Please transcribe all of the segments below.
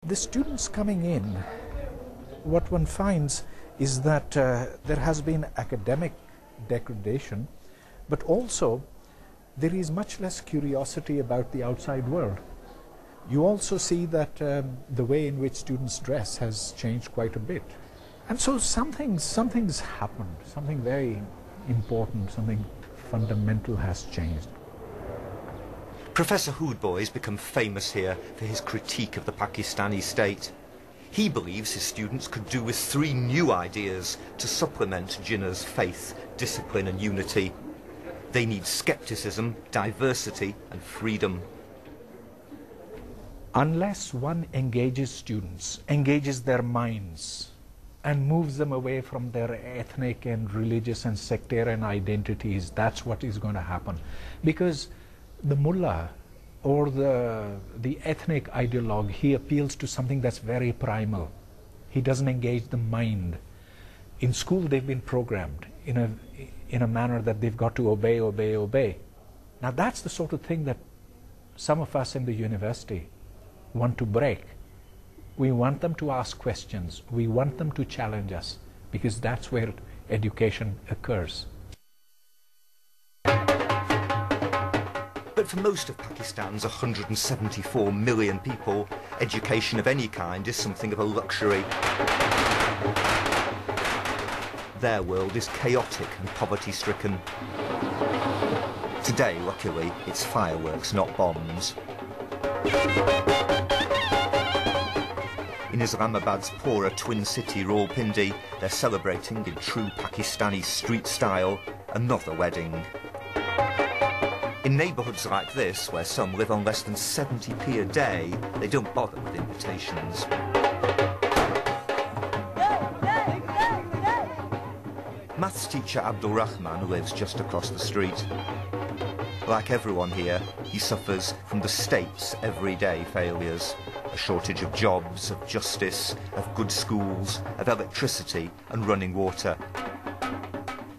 The students coming in, what one finds is that there has been academic degradation, but also there is much less curiosity about the outside world. You also see that the way in which students dress has changed quite a bit. And so something's happened, something very important, something fundamental has changed. Professor Hoodboy has become famous here for his critique of the Pakistani state. He believes his students could do with 3 new ideas to supplement Jinnah's faith, discipline and unity. They need skepticism, diversity and freedom. Unless one engages students, engages their minds, and moves them away from their ethnic and religious and sectarian identities, that's what is going to happen. Because the mullah or the ethnic ideologue, he appeals to something that's very primal. He doesn't engage the mind. In school they've been programmed in a manner that they've got to obey, obey, obey. Now that's the sort of thing that some of us in the university want to break. We want them to ask questions. We want them to challenge us, because that's where education occurs. But for most of Pakistan's 174 million people, education of any kind is something of a luxury. Their world is chaotic and poverty-stricken. Today, luckily, it's fireworks, not bombs. In Islamabad's poorer twin city, Rawalpindi, they're celebrating in true Pakistani street style another wedding. In neighbourhoods like this, where some live on less than 70p a day, they don't bother with invitations. Maths teacher Abdul Rahman lives just across the street. Like everyone here, he suffers from the state's everyday failures. A shortage of jobs, of justice, of good schools, of electricity and running water.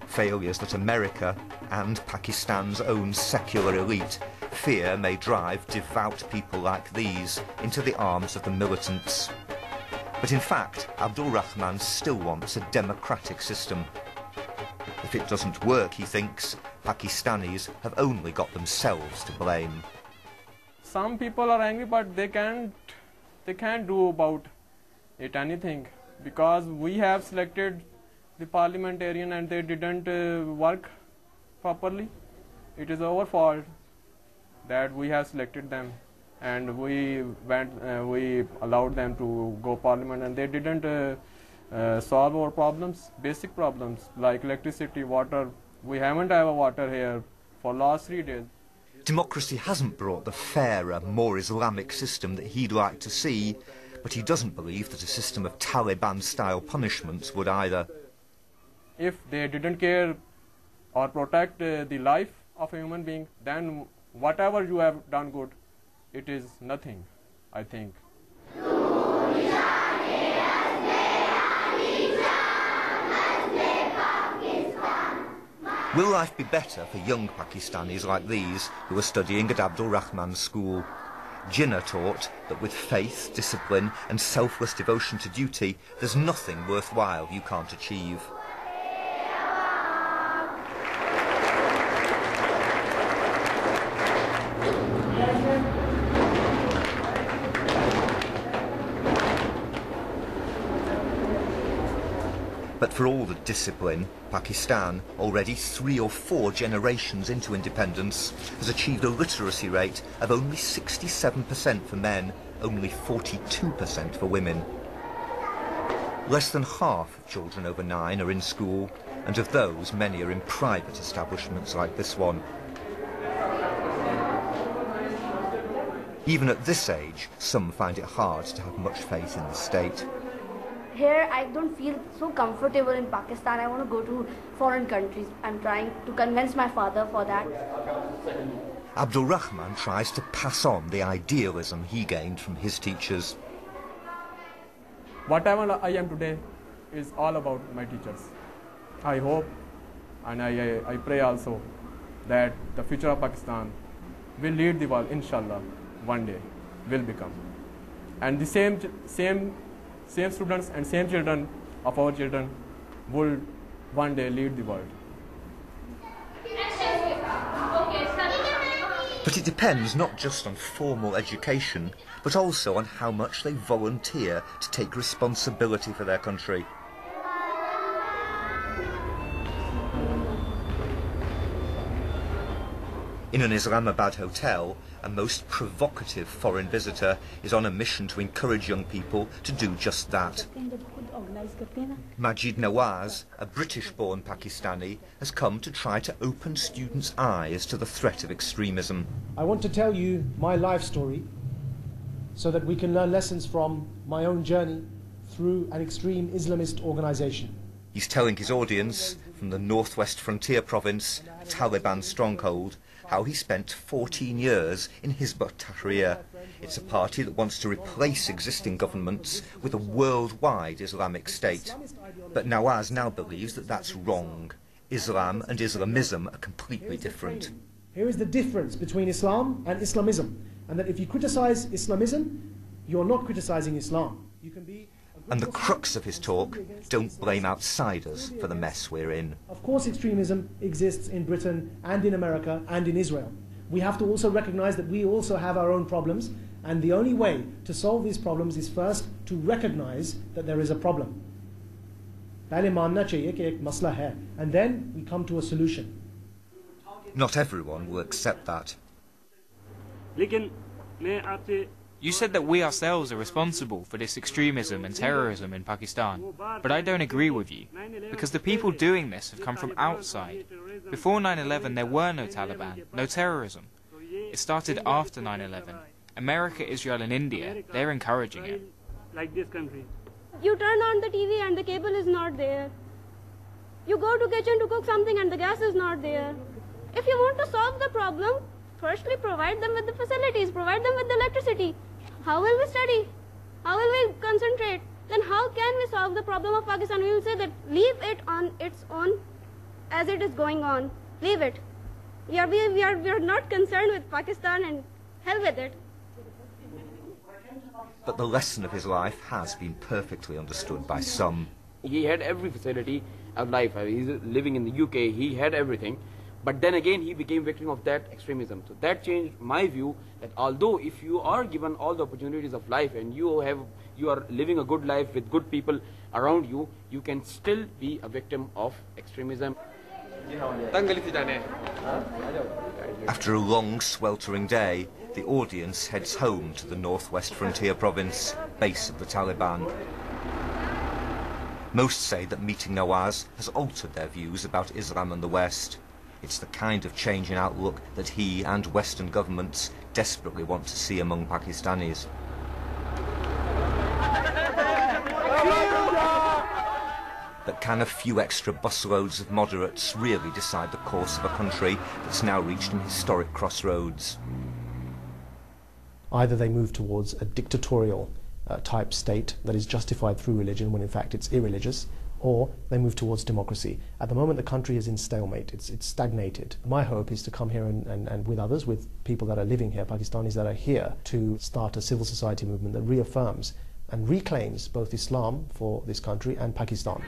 Failures that America and Pakistan's own secular elite fear may drive devout people like these into the arms of the militants. But in fact, Abdul Rahman still wants a democratic system. If it doesn't work, he thinks, Pakistanis have only got themselves to blame. Some people are angry, but they can't do about it anything, because we have selected the parliamentarian and they didn't work properly. It is our fault that we have selected them, and we allowed them to go parliament, and they didn't solve our problems, basic problems like electricity, water. We haven't had water here for last 3 days. Democracy hasn't brought the fairer, more Islamic system that he'd like to see, but he doesn't believe that a system of Taliban-style punishments would either. If they didn't care or protect the life of a human being, then whatever you have done good, it is nothing, I think. Will life be better for young Pakistanis like these who are studying at Abdul Rahman's school? Jinnah taught that with faith, discipline and selfless devotion to duty, there's nothing worthwhile you can't achieve. But for all the discipline, Pakistan, already 3 or 4 generations into independence, has achieved a literacy rate of only 67% for men, only 42% for women. Less than half of children over 9 are in school, and of those, many are in private establishments like this one. Even at this age, some find it hard to have much faith in the state. Here I don't feel so comfortable in Pakistan. I want to go to foreign countries. I'm trying to convince my father for that. Abdul Rahman tries to pass on the idealism he gained from his teachers. Whatever I am today is all about my teachers. I hope and I pray also that the future of Pakistan will lead the world, inshallah, one day will become. and the same students and same children of our children will one day lead the world. But it depends not just on formal education, but also on how much they volunteer to take responsibility for their country. In an Islamabad hotel, a most provocative foreign visitor is on a mission to encourage young people to do just that. Majid Nawaz, a British-born Pakistani, has come to try to open students' eyes to the threat of extremism. I want to tell you my life story so that we can learn lessons from my own journey through an extreme Islamist organization. He's telling his audience, from the northwest frontier province, a Taliban stronghold, how he spent 14 years in Hizb ut-Tahrir. It's a party that wants to replace existing governments with a worldwide Islamic state. But Nawaz now believes that that's wrong. Islam and Islamism are completely different. Here is the difference between Islam and Islamism, and that if you criticize Islamism, you're not criticizing Islam. You can be And the crux of his talk, don't blame outsiders for the mess we're in. Of course extremism exists in Britain and in America and in Israel. We have to also recognize that we also have our own problems, and the only way to solve these problems is first to recognize that there is a problem. And then we come to a solution. Not everyone will accept that. You said that we ourselves are responsible for this extremism and terrorism in Pakistan, but I don't agree with you, because the people doing this have come from outside. Before 9/11 there were no Taliban, no terrorism. It started after 9/11. America, Israel and India, they're encouraging it. You turn on the TV and the cable is not there. You go to kitchen to cook something and the gas is not there. If you want to solve the problem, firstly provide them with the facilities, provide them with the electricity. How will we study? How will we concentrate? Then how can we solve the problem of Pakistan? We will say that leave it on its own as it is going on. Leave it. We are not concerned with Pakistan and hell with it. But the lesson of his life has been perfectly understood by some. He had every facility of life. He's living in the UK. He had everything. But then again, he became victim of that extremism. So that changed my view that although if you are given all the opportunities of life and you are living a good life with good people around you, you can still be a victim of extremism. After a long, sweltering day, the audience heads home to the northwest frontier province, base of the Taliban. Most say that meeting Nawaz has altered their views about Islam and the West. It's the kind of change in outlook that he and Western governments desperately want to see among Pakistanis. But can a few extra busloads of moderates really decide the course of a country that's now reached an historic crossroads? Either they move towards a dictatorial type state that is justified through religion when in fact it's irreligious, or they move towards democracy. At the moment the country is in stalemate, it's stagnated. My hope is to come here and with others, with people that are living here, Pakistanis that are here, to start a civil society movement that reaffirms and reclaims both Islam for this country and Pakistan.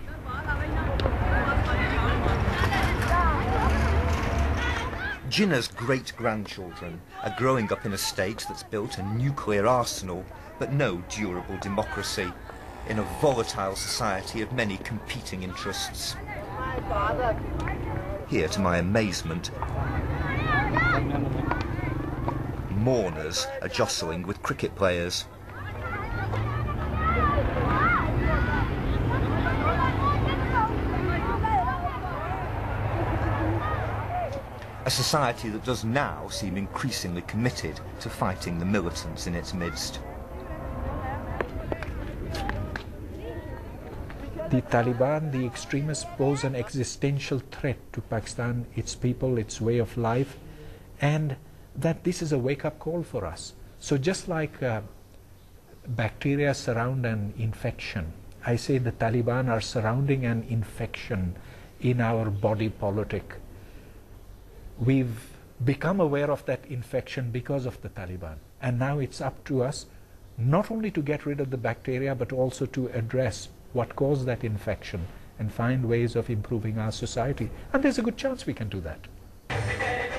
Jinnah's great-grandchildren are growing up in a state that's built a nuclear arsenal but no durable democracy, in a volatile society of many competing interests. Here, to my amazement, mourners are jostling with cricket players. A society that does now seem increasingly committed to fighting the militants in its midst. The Taliban, the extremists, pose an existential threat to Pakistan, its people, its way of life, and that this is a wake-up call for us. So just like bacteria surround an infection, I say the Taliban are surrounding an infection in our body politic. We've become aware of that infection because of the Taliban, and now it's up to us not only to get rid of the bacteria, but also to address what caused that infection and find ways of improving our society. And there's a good chance we can do that.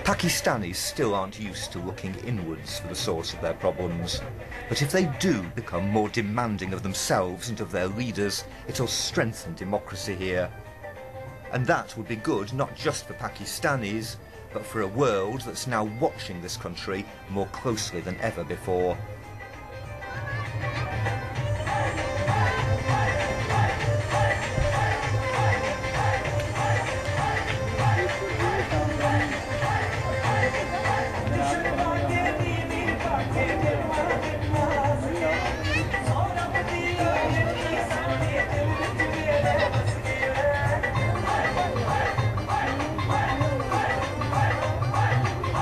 Pakistanis still aren't used to looking inwards for the source of their problems. But if they do become more demanding of themselves and of their leaders, it'll strengthen democracy here. And that would be good not just for Pakistanis, but for a world that's now watching this country more closely than ever before.